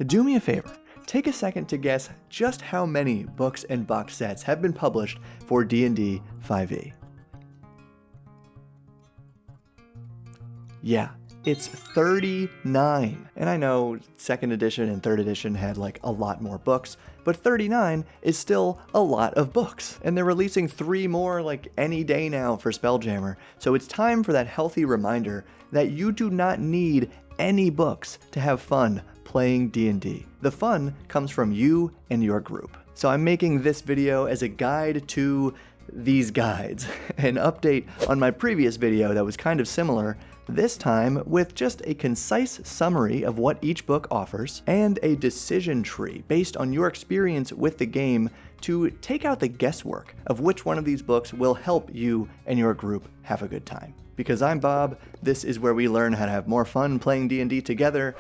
Do me a favor, take a second to guess just how many books and box sets have been published for D&D 5e. Yeah, it's 39. And I know 2nd edition and 3rd edition had like a lot more books, but 39 is still a lot of books. And they're releasing 3 more like any day now for Spelljammer. So it's time for that healthy reminder that you do not need any books to have fun playing D&D. The fun comes from you and your group. So I'm making this video as a guide to these guides, an update on my previous video that was kind of similar, this time with just a concise summary of what each book offers and a decision tree based on your experience with the game to take out the guesswork of which one of these books will help you and your group have a good time. Because I'm Bob, this is where we learn how to have more fun playing D&D together.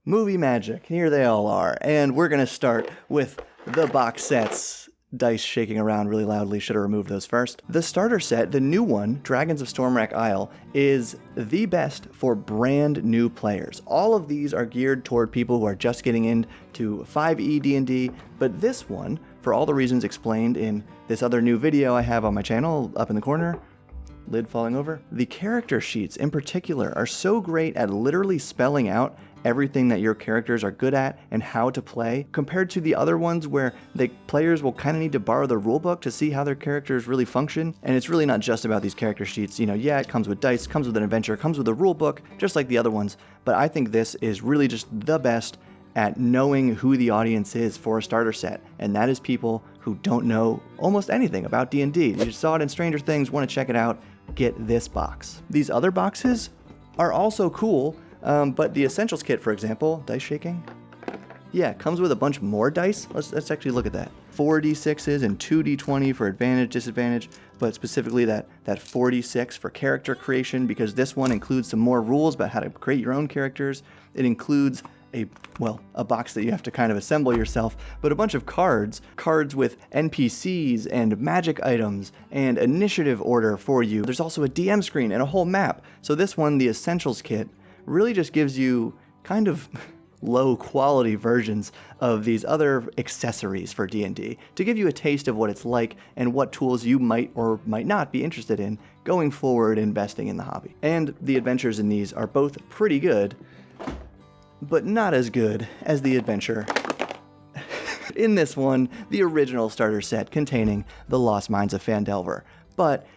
Movie magic, here they all are, and we're gonna start with the box sets. Dice shaking around really loudly, should have removed those first. The starter set, the new one, Dragons of Stormwrack Isle, is the best for brand new players. All of these are geared toward people who are just getting into 5e D&D, but this one, for all the reasons explained in this other new video I have on my channel up in the corner, lid falling over, the character sheets in particular are so great at literally spelling out everything that your characters are good at and how to play, compared to the other ones where the players will kind of need to borrow the rulebook to see how their characters really function. And it's really not just about these character sheets. You know, yeah, it comes with dice, comes with an adventure, comes with a rulebook, just like the other ones. But I think this is really just the best at knowing who the audience is for a starter set, and that is people who don't know almost anything about D&D. You just saw it in Stranger Things, want to check it out, get this box. These other boxes are also cool, but the Essentials kit, for example, dice shaking? Yeah, comes with a bunch more dice. Let's actually look at that. 4d6s and 2d20 for advantage, disadvantage, but specifically that 4d6 for character creation, because this one includes some more rules about how to create your own characters. It includes a box that you have to kind of assemble yourself, but a bunch of cards with NPCs and magic items and initiative order for you. There's also a DM screen and a whole map. So this one, the Essentials kit, really just gives you kind of low quality versions of these other accessories for D&D to give you a taste of what it's like and what tools you might or might not be interested in going forward investing in the hobby. And the adventures in these are both pretty good, but not as good as the adventure in this one, the original starter set containing the Lost Mines of Phandelver. But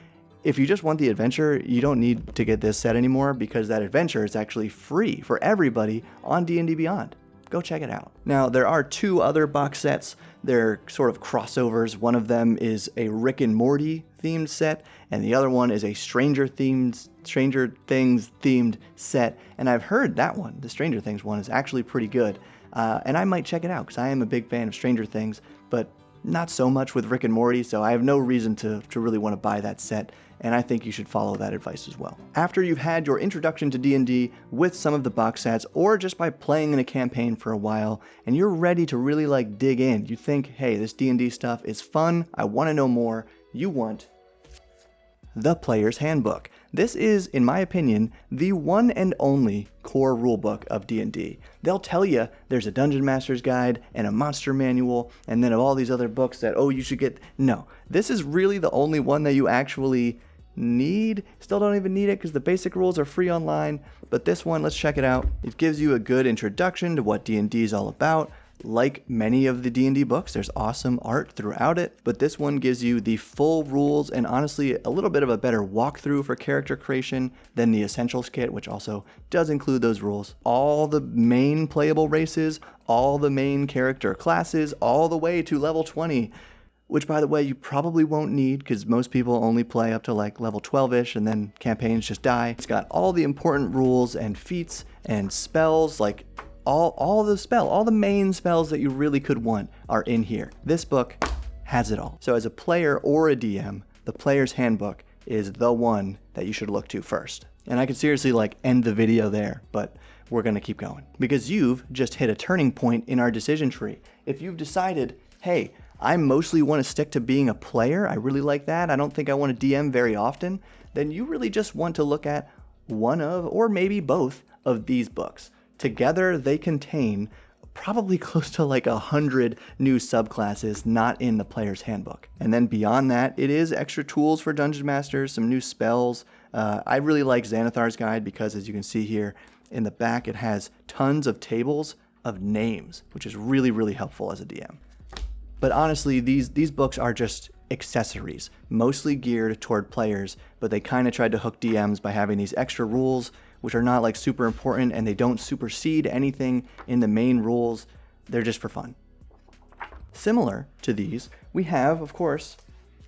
if you just want the adventure, you don't need to get this set anymore, because that adventure is actually free for everybody on D&D Beyond. Go check it out. Now, there are 2 other box sets. They're sort of crossovers. One of them is a Rick and Morty themed set, and the other one is a Stranger Things themed set. And I've heard that one, the Stranger Things one, is actually pretty good. And I might check it out, because I am a big fan of Stranger Things, but not so much with Rick and Morty, so I have no reason to really want to buy that set, and I think you should follow that advice as well. After you've had your introduction to D&D with some of the box sets, or just by playing in a campaign for a while, and you're ready to really like dig in, you think, hey, this D&D stuff is fun, I want to know more, you want the Player's Handbook. This is, in my opinion, the one and only core rulebook of D&D. They'll tell you there's a Dungeon Master's Guide and a Monster Manual, and then of all these other books that, oh, you should get. No, this is really the only one that you actually need. Still don't even need it because the basic rules are free online, but this one, let's check it out. It gives you a good introduction to what D&D is all about. Like many of the D&D books, there's awesome art throughout it, but this one gives you the full rules and honestly a little bit of a better walkthrough for character creation than the Essentials kit, which also does include those rules. All the main playable races, all the main character classes, all the way to level 20, which by the way, you probably won't need because most people only play up to like level 12-ish and then campaigns just die. It's got all the important rules and feats and spells, like all the main spells that you really could want are in here. This book has it all. So as a player or a DM, the Player's Handbook is the one that you should look to first. And I could seriously like end the video there, but we're gonna keep going because you've just hit a turning point in our decision tree. If you've decided, hey, I mostly want to stick to being a player, I really like that, I don't think I want to DM very often, then you really just want to look at one of, or maybe both of these books. Together, they contain probably close to like 100 new subclasses not in the player's handbook. And then beyond that, it is extra tools for Dungeon Masters, some new spells. I really like Xanathar's Guide because, as you can see here in the back, it has tons of tables of names, which is really, really helpful as a DM. But honestly, these books are just accessories, mostly geared toward players, but they kind of tried to hook DMs by having these extra rules, which are not like super important, and they don't supersede anything in the main rules. They're just for fun. Similar to these, we have, of course,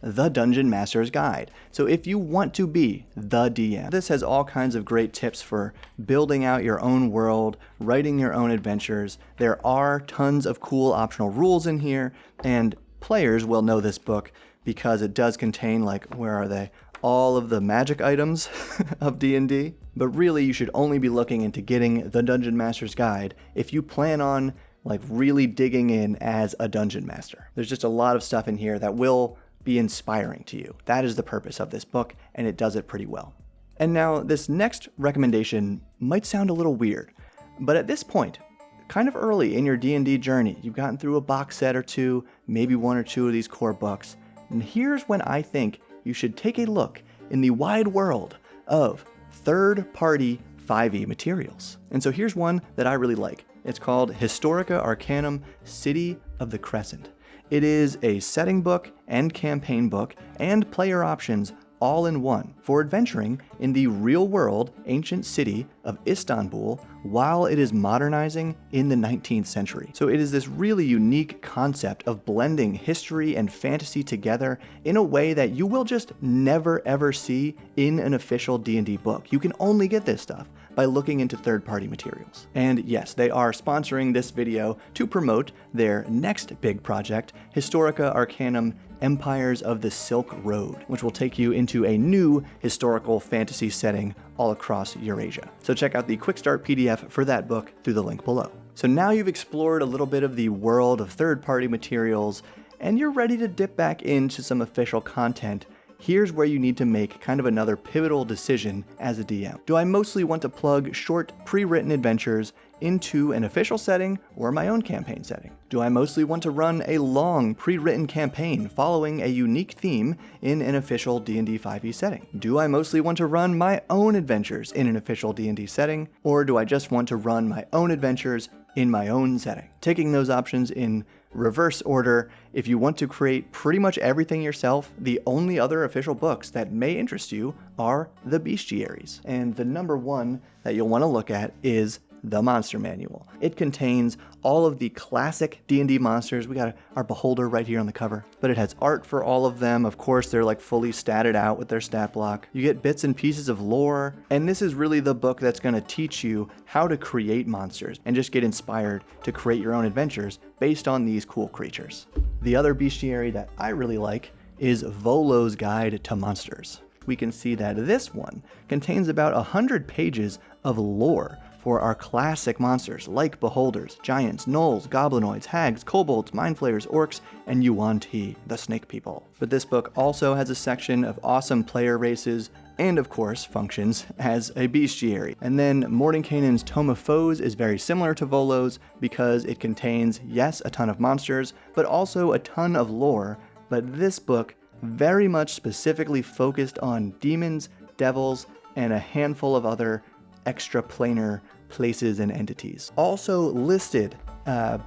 the Dungeon Master's Guide. So if you want to be the DM, this has all kinds of great tips for building out your own world, writing your own adventures. There are tons of cool optional rules in here, and players will know this book because it does contain, like, where are they? All of the magic items of D&D. But really, you should only be looking into getting the Dungeon Master's Guide if you plan on, like, really digging in as a Dungeon Master. There's just a lot of stuff in here that will be inspiring to you. That is the purpose of this book, and it does it pretty well. And now, this next recommendation might sound a little weird, but at this point, kind of early in your D&D journey, you've gotten through a box set or two, maybe one or two of these core books, and here's when I think you should take a look in the wide world of third-party 5e materials. And so here's one that I really like. It's called Historica Arcanum City of the Crescent. It is a setting book and campaign book and player options all in one for adventuring in the real-world ancient city of Istanbul while it is modernizing in the 19th century. So it is this really unique concept of blending history and fantasy together in a way that you will just never ever see in an official D&D book. You can only get this stuff by looking into third-party materials. And yes, they are sponsoring this video to promote their next big project, Historica Arcanum Empires of the Silk Road, which will take you into a new historical fantasy setting all across Eurasia. So check out the quick start PDF for that book through the link below. So now you've explored a little bit of the world of third-party materials, and you're ready to dip back into some official content. Here's where you need to make kind of another pivotal decision as a DM. Do I mostly want to plug short, pre-written adventures into an official setting or my own campaign setting? Do I mostly want to run a long, pre-written campaign following a unique theme in an official D&D 5e setting? Do I mostly want to run my own adventures in an official D&D setting, or do I just want to run my own adventures in my own setting? Taking those options in reverse order, if you want to create pretty much everything yourself, the only other official books that may interest you are the bestiaries. And the number one that you'll want to look at is the Monster Manual. It contains all of the classic D&D monsters. We got our Beholder right here on the cover, but it has art for all of them. Of course, they're like fully statted out with their stat block. You get bits and pieces of lore, and this is really the book that's going to teach you how to create monsters and just get inspired to create your own adventures based on these cool creatures. The other bestiary that I really like is Volo's Guide to Monsters. We can see that this one contains about 100 pages of lore for our classic monsters like beholders, giants, gnolls, goblinoids, hags, kobolds, mind flayers, orcs, and yuan-ti, the snake people. But this book also has a section of awesome player races and, of course, functions as a bestiary. And then Mordenkainen's Tome of Foes is very similar to Volo's because it contains, yes, a ton of monsters, but also a ton of lore. But this book very much specifically focused on demons, devils, and a handful of other extra-planar places and entities. Also listed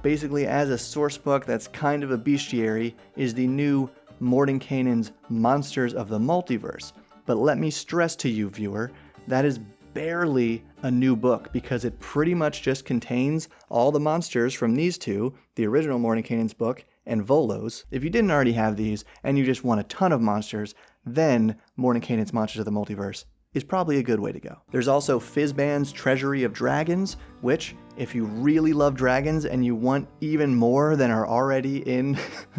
basically as a source book that's kind of a bestiary is the new Mordenkainen's Monsters of the Multiverse. But let me stress to you, viewer, that is barely a new book because it pretty much just contains all the monsters from these two, the original Mordenkainen's book and Volo's. If you didn't already have these and you just want a ton of monsters, then Mordenkainen's Monsters of the Multiverse is probably a good way to go. There's also Fizban's Treasury of Dragons, which, if you really love dragons and you want even more than are already in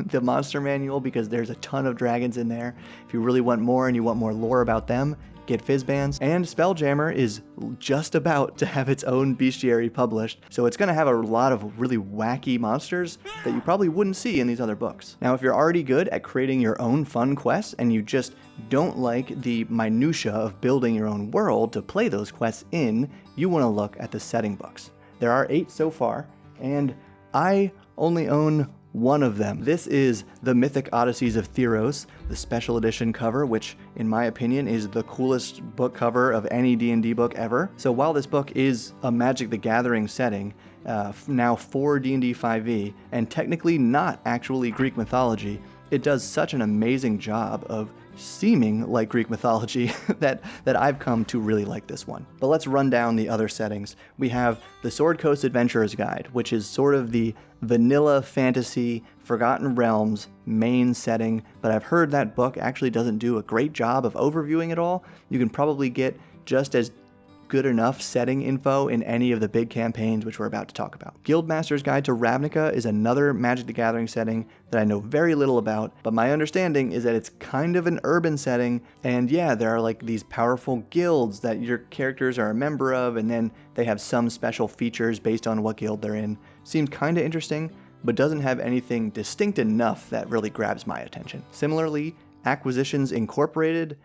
the Monster Manual, because there's a ton of dragons in there, if you really want more and you want more lore about them, get Fizban's. And Spelljammer is just about to have its own bestiary published, so it's going to have a lot of really wacky monsters that you probably wouldn't see in these other books. Now, if you're already good at creating your own fun quests and you just don't like the minutia of building your own world to play those quests in, you want to look at the setting books. There are 8 so far, and I only own one of them. This is The Mythic Odysseys of Theros, the special edition cover, which in my opinion is the coolest book cover of any D&D book ever. So while this book is a Magic the Gathering setting, now for D&D 5e, and technically not actually Greek mythology, it does such an amazing job of seeming like Greek mythology that I've come to really like this one. But let's run down the other settings. We have the Sword Coast Adventurer's Guide, which is sort of the vanilla fantasy Forgotten Realms main setting, but I've heard that book actually doesn't do a great job of overviewing it all. You can probably get just as good enough setting info in any of the big campaigns which we're about to talk about. Guildmaster's Guide to Ravnica is another Magic the Gathering setting that I know very little about, but my understanding is that it's kind of an urban setting, and yeah, there are like these powerful guilds that your characters are a member of, and then they have some special features based on what guild they're in. Seems kind of interesting, but doesn't have anything distinct enough that really grabs my attention. Similarly, Acquisitions Incorporated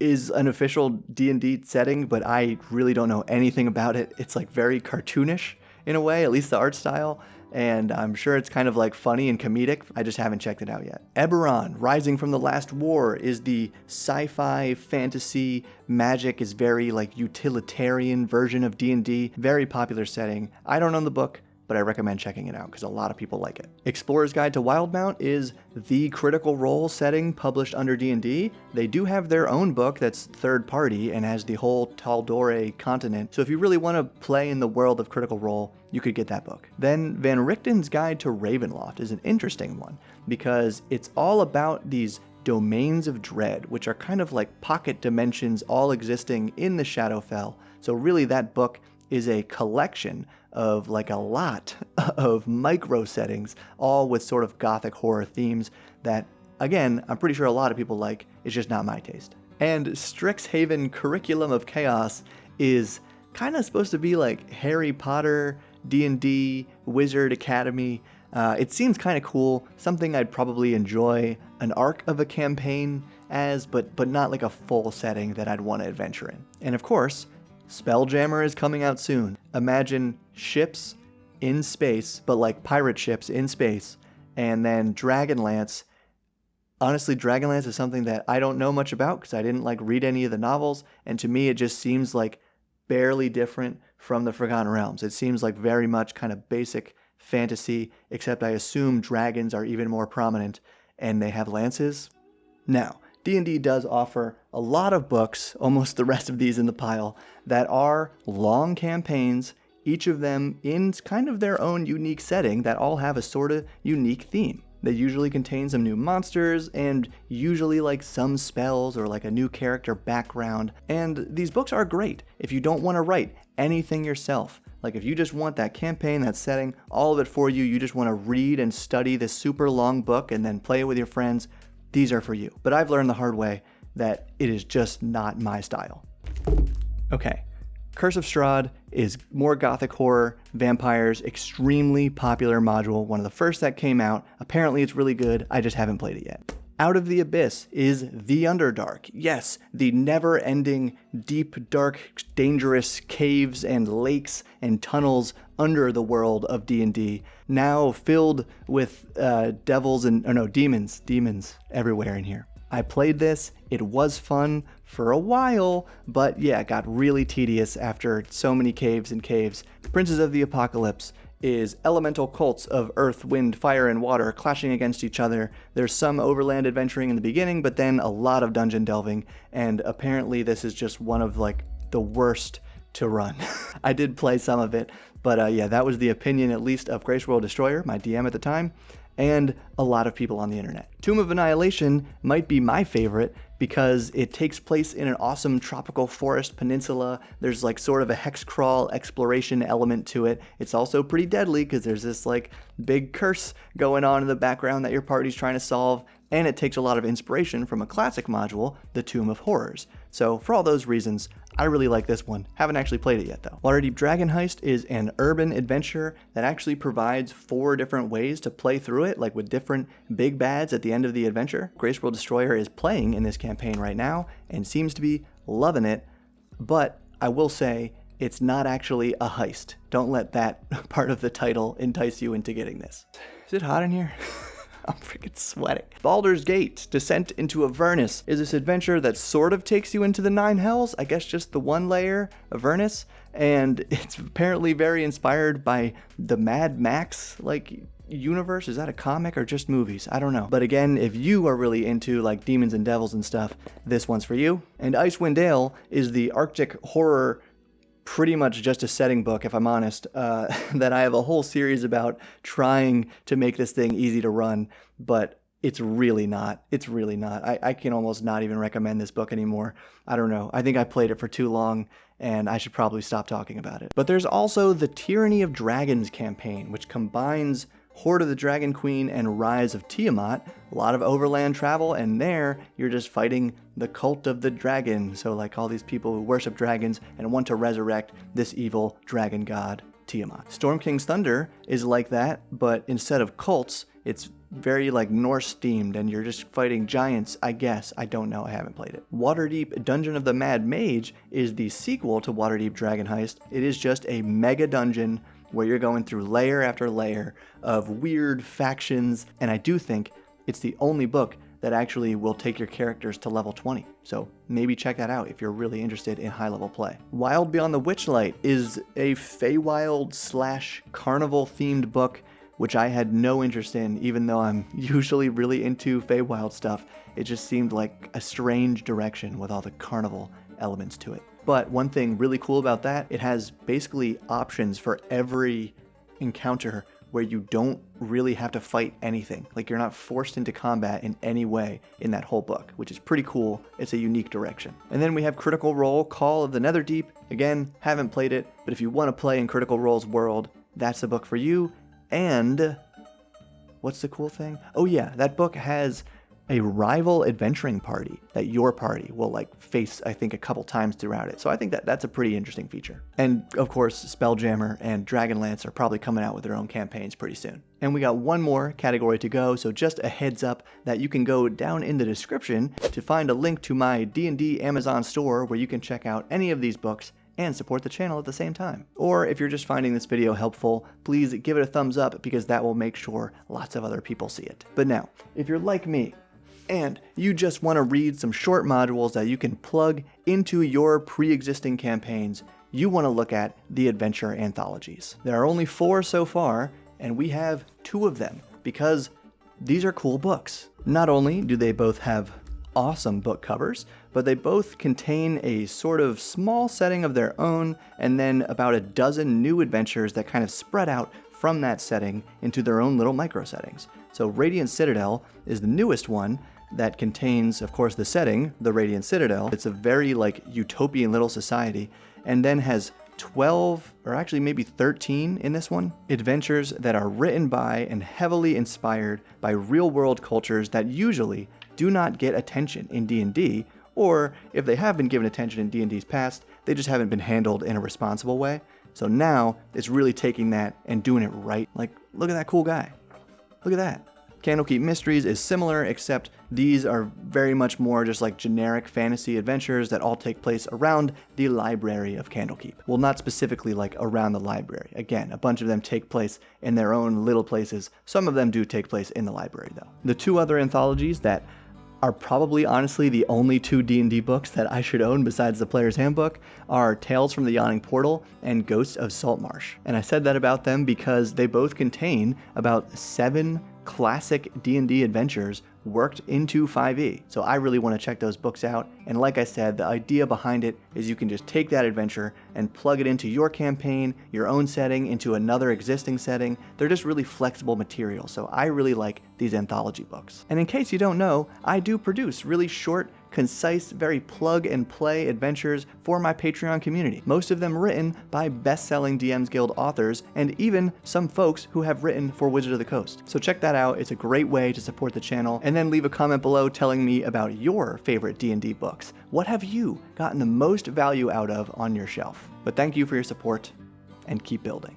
is an official D&D setting, but I really don't know anything about it. It's like very cartoonish in a way, at least the art style, and I'm sure it's kind of like funny and comedic. I just haven't checked it out yet. Eberron, Rising from the Last War, is the sci-fi fantasy magic is very like utilitarian version of D&D, very popular setting. I don't own the book, but I recommend checking it out because a lot of people like it. Explorer's Guide to Wildemount is the Critical Role setting published under D&D. They do have their own book that's third party and has the whole Tal'Dorei continent. So if you really want to play in the world of Critical Role, you could get that book. Then Van Richten's Guide to Ravenloft is an interesting one because it's all about these domains of dread, which are kind of like pocket dimensions all existing in the Shadowfell. So really that book is a collection of like a lot of micro settings, all with sort of gothic horror themes that, again, I'm pretty sure a lot of people like. It's just not my taste. And Strixhaven Curriculum of Chaos is kind of supposed to be like Harry Potter, D&D, Wizard Academy. It seems kind of cool, something I'd probably enjoy an arc of a campaign as, but not like a full setting that I'd want to adventure in. And of course, Spelljammer is coming out soon. Imagine ships in space, but like pirate ships in space, and then Dragonlance. Honestly, Dragonlance is something that I don't know much about because I didn't like read any of the novels, and to me it just seems like barely different from the Forgotten Realms. It seems like very much kind of basic fantasy, except I assume dragons are even more prominent, and they have lances. Now, D&D does offer a lot of books, almost the rest of these in the pile, that are long campaigns, each of them in kind of their own unique setting that all have a sort of unique theme. They usually contain some new monsters and usually like some spells or like a new character background. And these books are great if you don't want to write anything yourself. Like if you just want that campaign, that setting, all of it for you, you just want to read and study this super long book and then play it with your friends, these are for you. But I've learned the hard way that it is just not my style. Okay, Curse of Strahd is more gothic horror, vampires, extremely popular module, one of the first that came out. Apparently it's really good, I just haven't played it yet. Out of the Abyss is the Underdark. Yes, the never-ending, deep, dark, dangerous caves and lakes and tunnels under the world of D&D, now filled with demons everywhere in here. I played this, it was fun for a while, but yeah, it got really tedious after so many caves and caves. Princes of the Apocalypse is elemental cults of earth, wind, fire, and water clashing against each other. There's some overland adventuring in the beginning, but then a lot of dungeon delving, and apparently this is just one of like the worst to run. I did play some of it, but yeah, that was the opinion at least of Grace World Destroyer, my DM at the time, and a lot of people on the internet. Tomb of Annihilation might be my favorite because it takes place in an awesome tropical forest peninsula. There's like sort of a hex crawl exploration element to it. It's also pretty deadly because there's this like big curse going on in the background that your party's trying to solve, and it takes a lot of inspiration from a classic module, the Tomb of Horrors. So for all those reasons, I really like this one. Haven't actually played it yet though. Waterdeep Dragon Heist is an urban adventure that actually provides 4 different ways to play through it, like with different big bads at the end of the adventure. Grace World Destroyer is playing in this campaign right now and seems to be loving it, but I will say It's not actually a heist. Don't let that part of the title entice you into getting this. Is it hot in here? I'm freaking sweating. Baldur's Gate, Descent into Avernus, is this adventure that sort of takes you into the Nine Hells, I guess just the one layer, Avernus, and it's apparently very inspired by the Mad Max, universe. Is that a comic or just movies? I don't know. But again, if you are really into demons and devils and stuff, this one's for you. And Icewind Dale is the Arctic horror, pretty much just a setting book, if I'm honest, that I have a whole series about trying to make this thing easy to run, but it's really not. It's really not. I can almost not even recommend this book anymore. I don't know. I think I played it for too long, and I should probably stop talking about it. But there's also the Tyranny of Dragons campaign, which combines Hoard of the Dragon Queen and Rise of Tiamat. A lot of overland travel, and there you're just fighting the cult of the dragon. So all these people who worship dragons and want to resurrect this evil dragon god, Tiamat. Storm King's Thunder is like that, but instead of cults, it's very Norse themed, and you're just fighting giants, I guess. I don't know, I haven't played it. Waterdeep Dungeon of the Mad Mage is the sequel to Waterdeep Dragon Heist. It is just a mega dungeon where you're going through layer after layer of weird factions, and I do think it's the only book that actually will take your characters to level 20. So maybe check that out if you're really interested in high-level play. Wild Beyond the Witchlight is a Feywild/carnival-themed book, which I had no interest in, even though I'm usually really into Feywild stuff. It just seemed like a strange direction with all the carnival elements to it. But one thing really cool about that, it has basically options for every encounter where you don't really have to fight anything. You're not forced into combat in any way in that whole book, which is pretty cool. It's a unique direction. And then we have Critical Role, Call of the Netherdeep. Again, haven't played it, but if you want to play in Critical Role's world, that's the book for you. And what's the cool thing? Oh yeah, that book has a rival adventuring party that your party will face, I think, a couple times throughout it. So I think that's a pretty interesting feature. And of course, Spelljammer and Dragonlance are probably coming out with their own campaigns pretty soon. And we got one more category to go, so just a heads up that you can go down in the description to find a link to my D&D Amazon store where you can check out any of these books and support the channel at the same time. Or if you're just finding this video helpful, please give it a thumbs up because that will make sure lots of other people see it. But now, if you're like me, and you just want to read some short modules that you can plug into your pre-existing campaigns, you want to look at the adventure anthologies. There are only 4 so far, and we have 2 of them because these are cool books. Not only do they both have awesome book covers, but they both contain a sort of small setting of their own, and then about a dozen new adventures that kind of spread out from that setting into their own little micro settings. So Radiant Citadel is the newest one that contains, of course, the setting, the Radiant Citadel. It's a very utopian little society, and then has 12, or actually maybe 13 in this one, adventures that are written by and heavily inspired by real-world cultures that usually do not get attention in D&D, or if they have been given attention in D&D's past, they just haven't been handled in a responsible way. So now it's really taking that and doing it right. Look at that cool guy. Look at that. Candlekeep Mysteries is similar, except these are very much more just generic fantasy adventures that all take place around the library of Candlekeep. Well, not specifically around the library. Again, a bunch of them take place in their own little places. Some of them do take place in the library, though. The 2 other anthologies that are probably honestly the only 2 D&D books that I should own besides the Player's Handbook are Tales from the Yawning Portal and Ghosts of Saltmarsh. And I said that about them because they both contain about 7 classic D&D adventures worked into 5e. So I really want to check those books out. And like I said, the idea behind it is you can just take that adventure and plug it into your campaign, your own setting, into another existing setting. They're just really flexible material. So I really like these anthology books. And in case you don't know, I do produce really short, concise, very plug-and-play adventures for my Patreon community. Most of them written by best-selling DMs Guild authors, and even some folks who have written for Wizard of the Coast. So check that out. It's a great way to support the channel. And then leave a comment below telling me about your favorite D&D books. What have you gotten the most value out of on your shelf? But thank you for your support, and keep building.